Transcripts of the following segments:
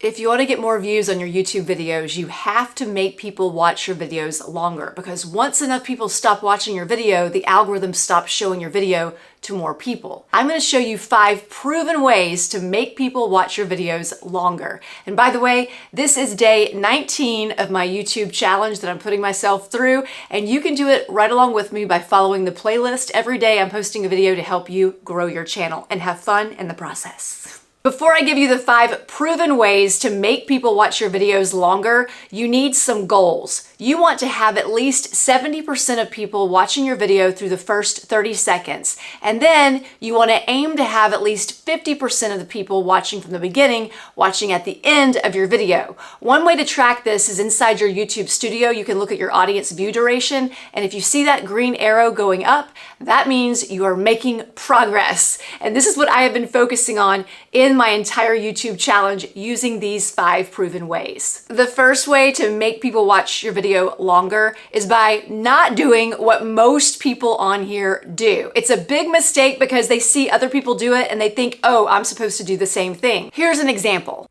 If you want to get more views on your YouTube videos, you have to make people watch your videos longer, because once enough people stop watching your video, the algorithm stops showing your video to more people. I'm going to show you 5 proven ways to make people watch your videos longer. And by the way, this is day 19 of my YouTube challenge that I'm putting myself through, and you can do it right along with me by following the playlist. Every day I'm posting a video to help you grow your channel and have fun in the process. Before I give you the 5 proven ways to make people watch your videos longer, you need some goals. You want to have at least 70% of people watching your video through the first 30 seconds. And then you want to aim to have at least 50% of the people watching from the beginning, watching at the end of your video. One way to track this is inside your YouTube studio. You can look at your audience view duration. And if you see that green arrow going up, that means you are making progress. And this is what I have been focusing on in my entire YouTube challenge, using these 5 proven ways. The first way to make people watch your video longer is by not doing what most people on here do. It's a big mistake because they see other people do it and they think, oh, I'm supposed to do the same thing. Here's an example.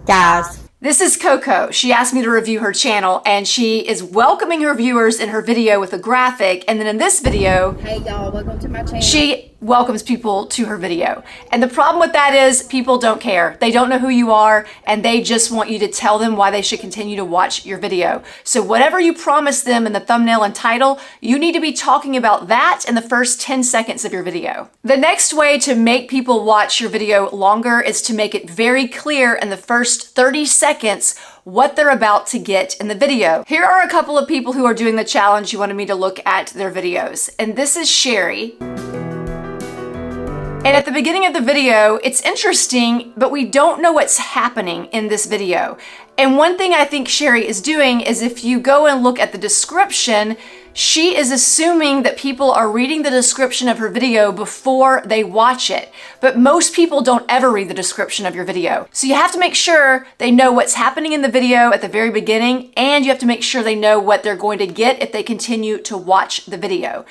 Guys, this is Coco. She asked me to review her channel, and she is welcoming her viewers in her video with a graphic. And then in this video, hey y'all, welcome to my channel. She welcomes people to her video. And the problem with that is people don't care. They don't know who you are, and they just want you to tell them why they should continue to watch your video. So whatever you promise them in the thumbnail and title, you need to be talking about that in the first 10 seconds of your video. The next way to make people watch your video longer is to make it very clear in the first 30 seconds what they're about to get in the video. Here are a couple of people who are doing the challenge you wanted me to look at their videos. And this is Sherry. And at the beginning of the video, it's interesting, but we don't know what's happening in this video. And one thing I think Sherry is doing is, if you go and look at the description, she is assuming that people are reading the description of her video before they watch it. But most people don't ever read the description of your video. So you have to make sure they know what's happening in the video at the very beginning, and you have to make sure they know what they're going to get if they continue to watch the video.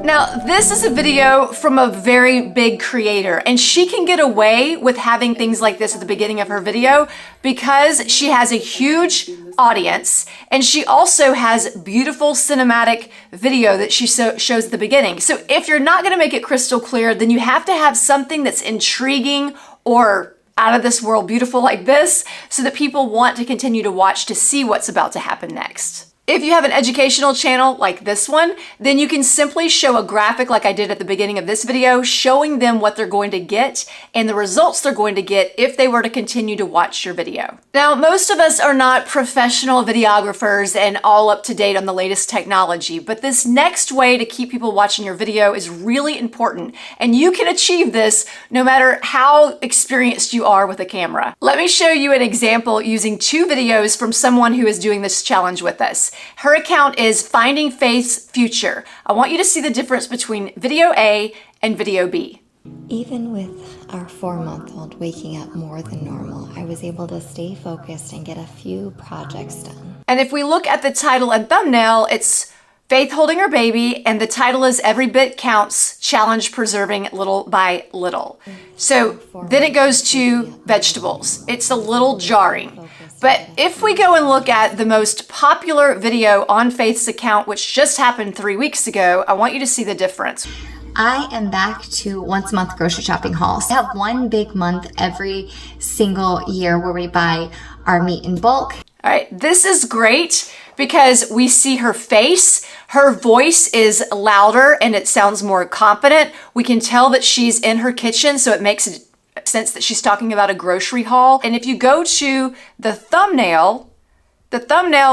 Now, this is a video from a very big creator, and she can get away with having things like this at the beginning of her video because she has a huge audience, and she also has beautiful cinematic video that she shows at the beginning. So if you're not going to make it crystal clear, then you have to have something that's intriguing or out of this world beautiful like this, so that people want to continue to watch to see what's about to happen next. If you have an educational channel like this one, then you can simply show a graphic like I did at the beginning of this video, showing them what they're going to get and the results they're going to get if they were to continue to watch your video. Now, most of us are not professional videographers and all up to date on the latest technology, but this next way to keep people watching your video is really important, and you can achieve this no matter how experienced you are with a camera. Let me show you an example using 2 videos from someone who is doing this challenge with us. Her account is Finding Faith's Future. I want you to see the difference between video A and video B. Even with our 4-month-old waking up more than normal, I was able to stay focused and get a few projects done. And if we look at the title and thumbnail, it's Faith holding her baby, and the title is Every Bit Counts, Challenge Preserving Little by Little. So then it goes to vegetables. It's a little jarring. But if we go and look at the most popular video on Faith's account, which just happened 3 weeks ago, I want you to see the difference. I am back to once a month grocery shopping hauls. I have one big month every single year where we buy our meat in bulk. All right, this is great because we see her face, her voice is louder and it sounds more confident. We can tell that she's in her kitchen, so it makes sense that she's talking about a grocery haul. And if you go to the thumbnail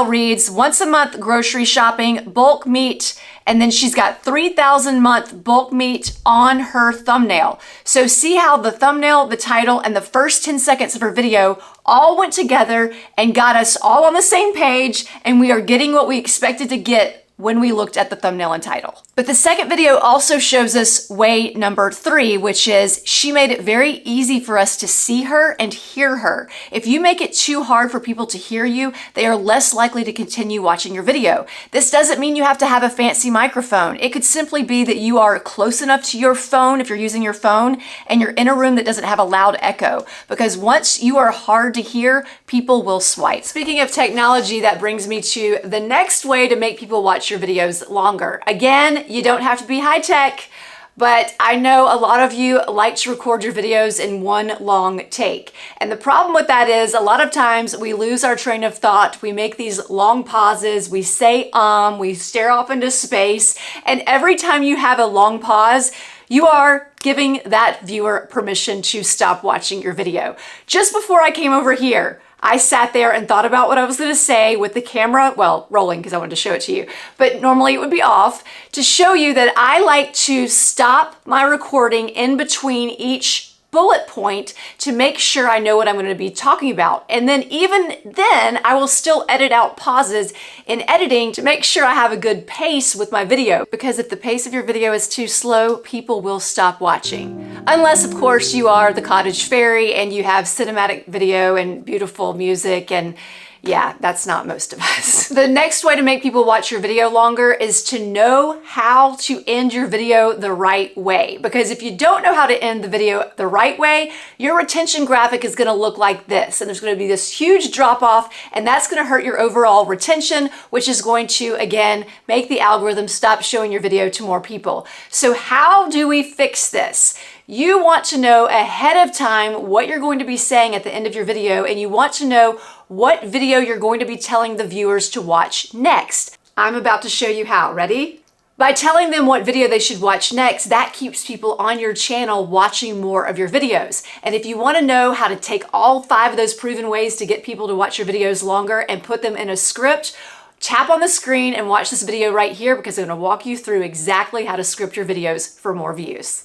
reads once a month grocery shopping, bulk meat, and then she's got 3,000 month bulk meat on her thumbnail. So see how the thumbnail, the title, and the first 10 seconds of her video all went together and got us all on the same page, and we are getting what we expected to get when we looked at the thumbnail and title. But the second video also shows us way number 3, which is she made it very easy for us to see her and hear her. If you make it too hard for people to hear you, they are less likely to continue watching your video. This doesn't mean you have to have a fancy microphone. It could simply be that you are close enough to your phone if you're using your phone and you're in a room that doesn't have a loud echo, because once you are hard to hear, people will swipe. Speaking of technology, that brings me to the next way to make people watch your videos longer. Again, you don't have to be high tech, but I know a lot of you like to record your videos in one long take. And the problem with that is a lot of times we lose our train of thought. We make these long pauses, we say we stare off into space, and every time you have a long pause, you are giving that viewer permission to stop watching your video. Just before I came over here, I sat there and thought about what I was going to say with the camera, well, rolling because I wanted to show it to you, but normally it would be off, to show you that I like to stop my recording in between each bullet point to make sure I know what I'm going to be talking about. And then even then, I will still edit out pauses in editing to make sure I have a good pace with my video, because if the pace of your video is too slow, people will stop watching. Unless, of course, you are the cottage fairy and you have cinematic video and beautiful music, and yeah, that's not most of us. The next way to make people watch your video longer is to know how to end your video the right way. Because if you don't know how to end the video the right way, your retention graphic is gonna look like this. And there's gonna be this huge drop off, and that's gonna hurt your overall retention, which is going to, again, make the algorithm stop showing your video to more people. So how do we fix this? You want to know ahead of time what you're going to be saying at the end of your video, and you want to know what video you're going to be telling the viewers to watch next. I'm about to show you how. Ready? By telling them what video they should watch next, that keeps people on your channel watching more of your videos. And if you want to know how to take all 5 of those proven ways to get people to watch your videos longer and put them in a script, tap on the screen and watch this video right here, because I'm going to walk you through exactly how to script your videos for more views.